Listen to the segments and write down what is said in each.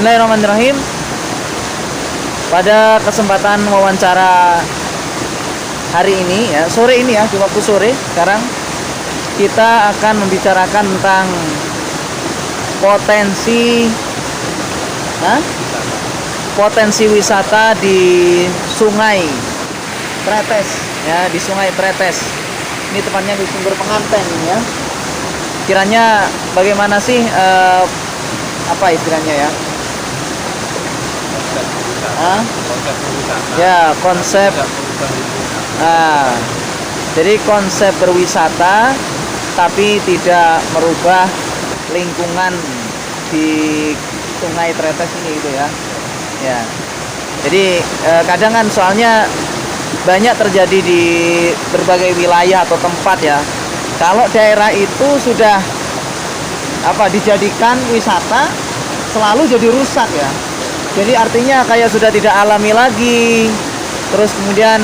Bismillahirrahmanirrahim. Pada kesempatan wawancara hari ini ya, sore ini ya, di waktu sore sekarang kita akan membicarakan tentang potensi wisata di Sungai Tretes ya, di Sungai Tretes. Ini tepatnya di Sumber Penganten ya. Kiranya bagaimana sih apa istilahnya ya? Konsep. Jadi konsep berwisata tapi tidak merubah lingkungan di Sungai Tretes ini gitu ya. Ya. Jadi kadang kan soalnya banyak terjadi di berbagai wilayah atau tempat ya. Kalau daerah itu sudah dijadikan wisata, selalu jadi rusak ya. Jadi artinya kayak sudah tidak alami lagi. Terus kemudian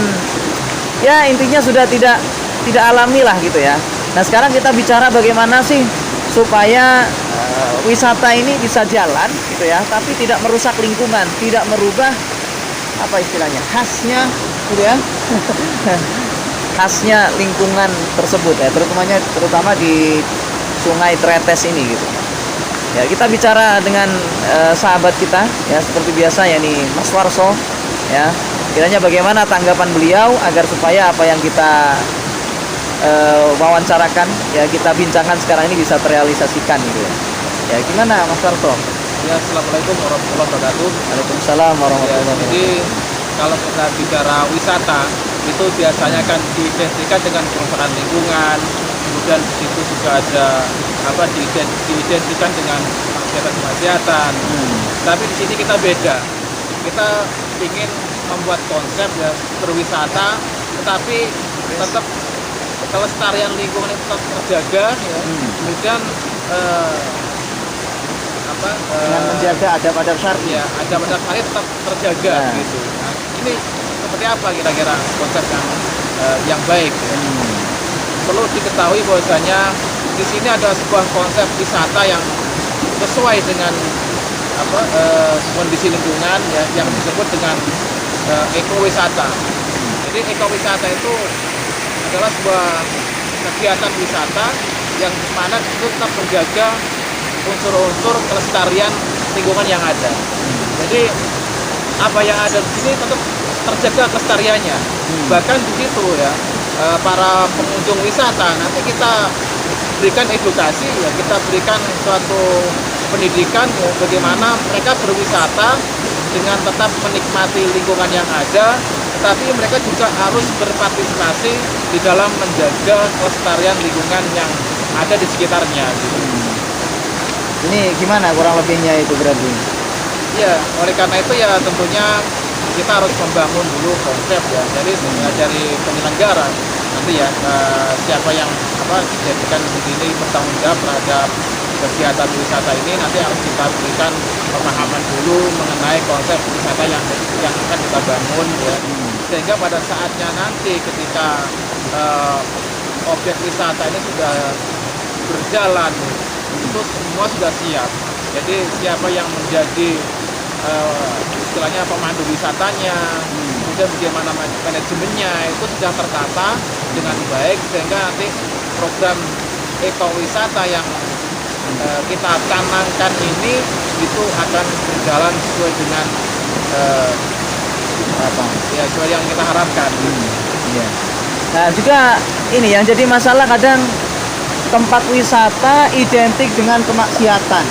ya intinya sudah tidak alami lah gitu ya. Nah, sekarang kita bicara bagaimana sih supaya wisata ini bisa jalan gitu ya, tapi tidak merusak lingkungan, tidak merubah apa istilahnya? Khasnya gitu ya. Khasnya lingkungan tersebut ya, terutama di Sungai Tretes ini gitu. Ya, kita bicara dengan sahabat kita ya, seperti biasa ya nih, Mas Warso ya. Kiranya bagaimana tanggapan beliau agar supaya apa yang kita wawancarakan ya, kita bincangkan sekarang ini bisa terrealisasikan gitu ya. Ya, gimana Mas Warso? Ya, assalamualaikum warahmatullahi wabarakatuh. Waalaikumsalam warahmatullahi wabarakatuh. Jadi kalau kita bicara wisata itu biasanya kan diidentikan dengan kerusakan lingkungan, kemudian di situ juga ada diidentikan dengan kemaksiatan. Tapi di sini kita beda. Kita ingin membuat konsep ya berwisata, tetapi tetap kelestarian lingkungan itu tetap terjaga ya. Kemudian dengan menjaga adab-adab syar'i ya, adab-adab syar'i tetap terjaga gitu. Nah, ini seperti apa kira-kira konsep yang baik ya? Perlu diketahui bahwasanya di sini ada sebuah konsep wisata yang sesuai dengan kondisi lingkungan ya, yang disebut dengan ekowisata. Jadi ekowisata itu adalah sebuah kegiatan wisata yang mana itu tetap menjaga unsur-unsur kelestarian lingkungan yang ada. Jadi apa yang ada di sini tetap terjaga kelestariannya. Bahkan di situ ya, para pengunjung wisata nanti kita berikan edukasi ya, kita berikan suatu pendidikan ya, bagaimana mereka berwisata dengan tetap menikmati lingkungan yang ada, tetapi mereka juga harus berpartisipasi di dalam menjaga kelestarian lingkungan yang ada di sekitarnya gitu. Ini gimana kurang lebihnya itu berarti? Ya, oleh karena itu ya tentunya kita harus membangun dulu konsep ya. Jadi dari penyelenggara nanti ya, siapa yang dijadikan begini bertanggung jawab terhadap kegiatan wisata ini, nanti harus kita berikan pemahaman dulu mengenai konsep wisata yang akan kita bangun ya. Sehingga pada saatnya nanti ketika objek wisata ini sudah berjalan, itu semua sudah siap. Jadi siapa yang menjadi istilahnya pemandu wisatanya, kemudian bagaimana manajemennya itu sudah tertata dengan baik, sehingga nanti program ekowisata yang kita canangkan ini itu akan berjalan sesuai dengan sesuai yang kita harapkan. Nah, juga ini yang jadi masalah, kadang tempat wisata identik dengan kemaksiatan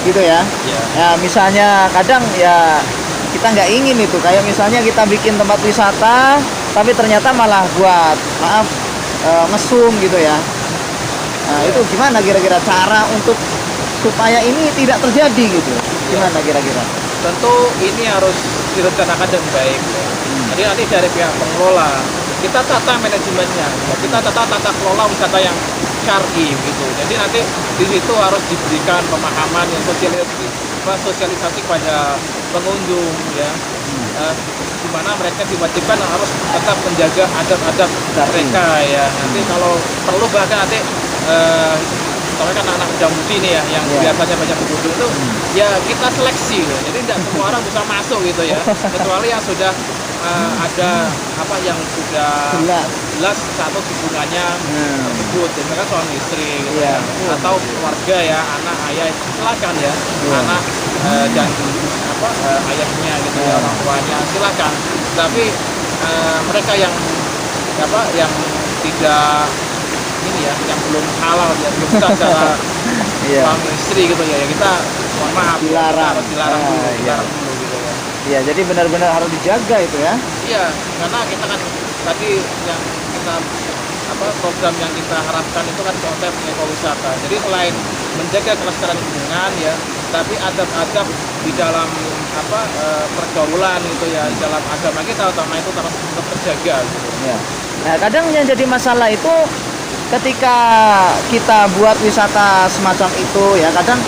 gitu ya. Ya, misalnya kadang ya kita nggak ingin itu, kayak misalnya kita bikin tempat wisata tapi ternyata malah buat mesum gitu ya. Nah, itu gimana kira-kira cara untuk supaya ini tidak terjadi gitu? Gimana kira-kira? Tentu ini harus direncanakan dengan baik ya. Jadi nanti dari pihak pengelola kita tata manajemennya, kita tata kelola wisata yang syar'i gitu. Jadi nanti di situ harus diberikan pemahaman yang sosialisasi kepada pengunjung ya, di mana mereka diwajibkan harus tetap menjaga adab-adab mereka ya. Nanti kalau perlu bahkan nanti misalnya kan anak-anak muda mudi nih ya yang Iya. biasanya banyak berkunjung itu ya kita seleksi loh. Jadi tidak semua orang bisa masuk gitu ya, kecuali yang sudah ada apa yang sudah jelas satu hubungannya tersebut, misalkan suami istri gitu Iya. ya, atau keluarga ya, anak ayah, silakan ya, Iya. anak dan apa ayahnya gitu ya, Iya. orang tuanya silakan. Tapi mereka yang apa yang tidak ini ya, yang belum halal ya, belum sah secara Iya. suami istri gitu ya, ya kita mohon maaf ya, kita Dilarang. harus dilarang dulu, Iya. dilarang dulu gitu ya. Iya, jadi benar-benar harus dijaga itu ya. Iya, karena kita kan tadi yang kita apa program yang kita harapkan itu kan konsep ekowisata. Jadi selain menjaga kelestarian lingkungan ya, tapi adab-adab di dalam apa pergaulan itu ya, di dalam agama kita utama itu harus tetap terjaga gitu. Ya. Nah, kadang yang jadi masalah itu ketika kita buat wisata semacam itu ya, kadang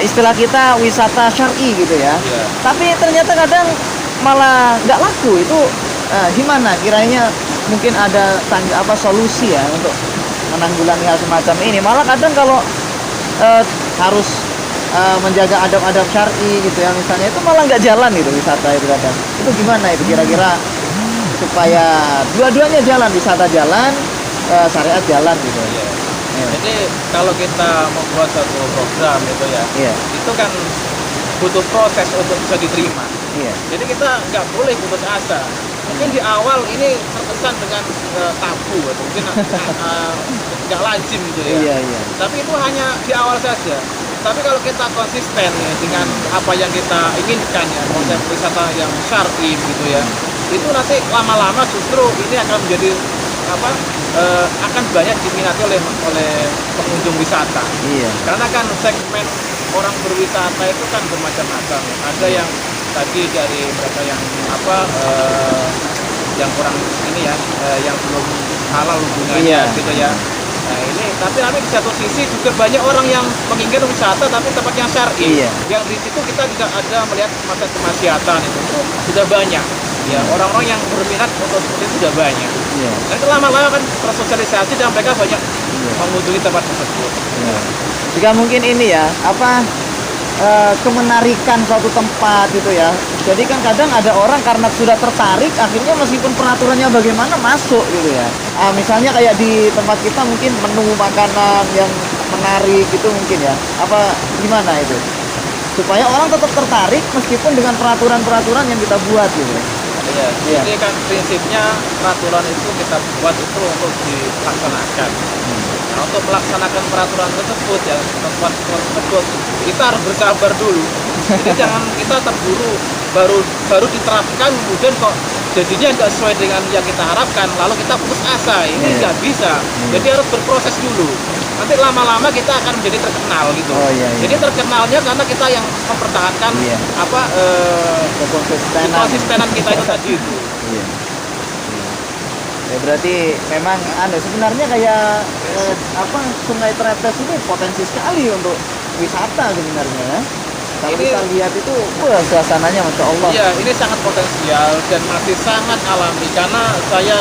istilah kita wisata syar'i gitu ya. Iya. Tapi ternyata kadang malah nggak laku itu. Gimana kiranya mungkin ada solusi ya untuk menanggulangi hal semacam ini. Malah kadang kalau harus menjaga adab-adab syar'i gitu ya, misalnya itu malah nggak jalan gitu wisata itu kadang. Itu gimana itu kira-kira supaya dua-duanya jalan, wisata jalan, syariat jalan gitu. Iya. Iya. Jadi kalau kita membuat satu program itu ya, Iya. itu kan butuh proses untuk bisa diterima. Iya. Jadi kita nggak boleh putus asa. Mungkin di awal ini terkesan dengan tabu atau mungkin nggak lazim gitu ya. Iya, iya. Tapi itu hanya di awal saja. Tapi kalau kita konsisten ya, dengan apa yang kita inginkan ya, konsep wisata yang syar'i gitu ya, itu nanti lama-lama justru ini akan menjadi apa akan banyak diminati oleh pengunjung wisata. Iya. Karena kan segmen orang berwisata itu kan bermacam-macam. Ada yang tadi dari mereka yang apa yang kurang ini ya, yang belum halal hubungannya Iya. gitu ya. Nah ini, tapi di satu sisi juga banyak orang yang menginginkan wisata tapi tempat yang syar'i. Iya. Yang di situ kita tidak ada melihat masa kemaksiatan itu sudah banyak. Ya orang-orang yang berminat untuk seperti itu sudah banyak. Iya. Dan lama-lama kan tersosialisasi dan mereka banyak Iya. mengunjungi tempat tersebut. Iya. Juga mungkin ini ya, kemenarikan suatu tempat gitu ya. Jadi kan kadang ada orang karena sudah tertarik, akhirnya meskipun peraturannya bagaimana masuk gitu ya. Misalnya kayak di tempat kita mungkin menu makanan yang menarik gitu mungkin ya. Apa gimana itu? Supaya orang tetap tertarik meskipun dengan peraturan-peraturan yang kita buat gitu. Iya, Iya. jadi kan prinsipnya peraturan itu kita buat itu untuk dilaksanakan. Nah, untuk melaksanakan peraturan tersebut ya, tempat tersebut kita harus bersabar dulu. Jadi jangan kita terburu baru diterapkan kemudian kok jadinya nggak sesuai dengan yang kita harapkan, lalu kita putus asa. Ini Iya. nggak bisa. Jadi harus berproses dulu. Nanti lama-lama kita akan menjadi terkenal gitu. Oh, iya, iya. Jadi terkenalnya karena kita yang mempertahankan Iya. apa konsistenan kita itu tadi itu. Iya. Ya berarti memang sebenarnya kayak Sungai Tretes ini potensi sekali untuk wisata sebenarnya ya. Kalau Ini- kita lihat itu suasananya Masya Allah. Iya, ini sangat potensial dan masih sangat alami karena saya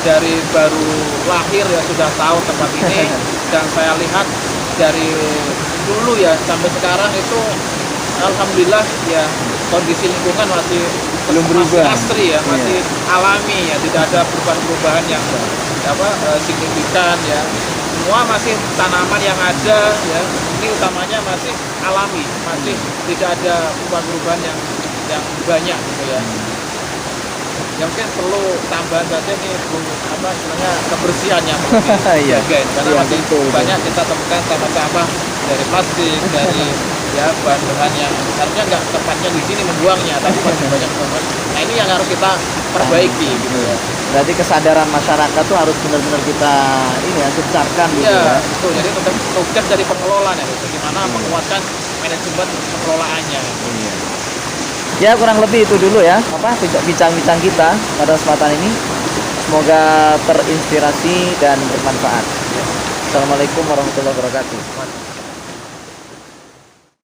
dari baru lahir ya sudah tahu tempat ini dan saya lihat dari dulu ya sampai sekarang itu alhamdulillah ya kondisi lingkungan masih Belum berubah. masih asri ya, masih alami ya, tidak ada perubahan-perubahan yang signifikan ya. Semua masih tanaman yang ada ya, ini utamanya masih alami, masih tidak ada perubahan-perubahan yang banyak gitu ya. Yang mungkin perlu tambahan saja nih istilahnya kebersihan yang perlu Iya. dijagain karena Iya, masih betul. banyak kita temukan sampah-sampah dari plastik, dari ya bahan-bahan yang harusnya nggak tempatnya di sini membuangnya, tapi masih banyak temukan. Nah ini yang harus kita perbaiki gitu ya. Berarti kesadaran masyarakat tuh harus benar-benar kita gencarkan gitu Iya, ya. betul. Jadi tugas dari pengelola ya, bagaimana menguatkan manajemen pengelolaannya. Iya. Ya kurang lebih itu dulu ya bincang-bincang kita pada kesempatan ini. Semoga terinspirasi dan bermanfaat. Assalamualaikum warahmatullahi wabarakatuh.